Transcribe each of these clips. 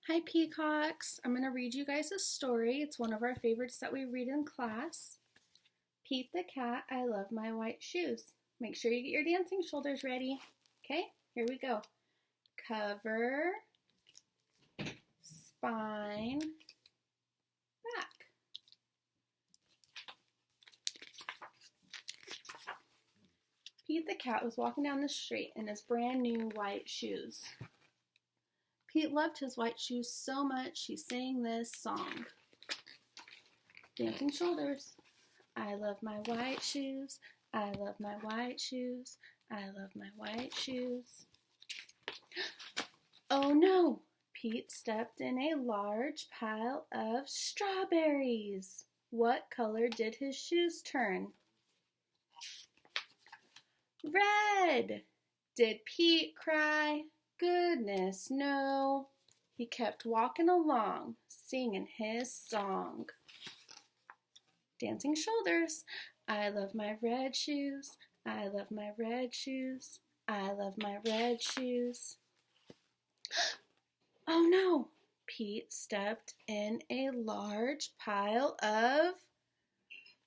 Hi Peacocks! I'm going to read you guys a story. It's one of our favorites that we read in class. Pete the Cat, I Love My White Shoes. Make sure you get your dancing shoulders ready. Okay, here we go. Cover, spine, back. Pete the Cat was walking down the street in his brand new white shoes. Pete loved his white shoes so much he sang this song. Dancing shoulders. I love my white shoes. I love my white shoes. I love my white shoes. Oh no! Pete stepped in a large pile of strawberries. What color did his shoes turn? Red! Did Pete cry? Goodness, no. He kept walking along, singing his song. Dancing shoulders. I love my red shoes. I love my red shoes. I love my red shoes. Oh no! Pete stepped in a large pile of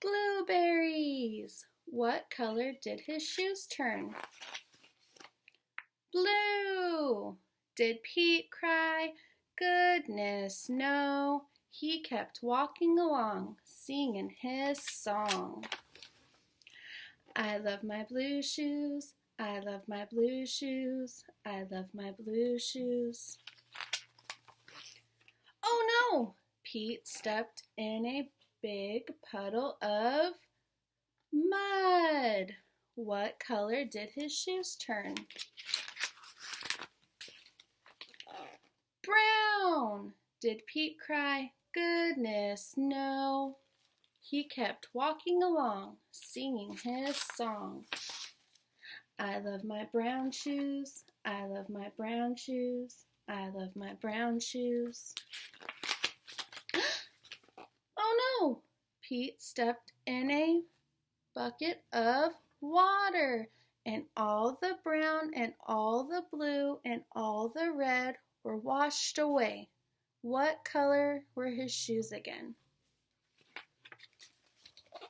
blueberries. What color did his shoes turn? Blue! Did Pete cry? Goodness, no. He kept walking along, singing his song. I love my blue shoes. I love my blue shoes. I love my blue shoes. Oh no! Pete stepped in a big puddle of mud. What color did his shoes turn? Brown! Did Pete cry? Goodness, no. He kept walking along, singing his song. I love my brown shoes. I love my brown shoes. I love my brown shoes. Oh no! Pete stepped in a bucket of water, and all the brown and all the blue and all the red were washed away. What color were his shoes again?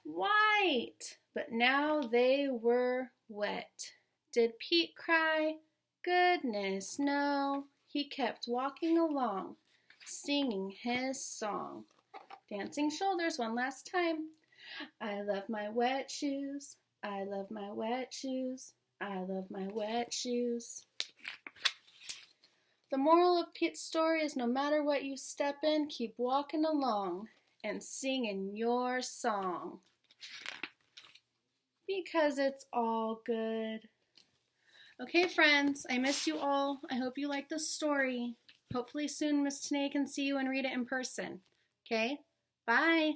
White! But now they were wet. Did Pete cry? Goodness, no. He kept walking along, singing his song. Dancing shoulders one last time. I love my wet shoes. I love my wet shoes. I love my wet shoes. The moral of Pete's story is no matter what you step in, keep walking along and singing your song. Because it's all good. Okay, friends, I miss you all. I hope you like this story. Hopefully soon Miss Tanae can see you and read it in person. Okay? Bye.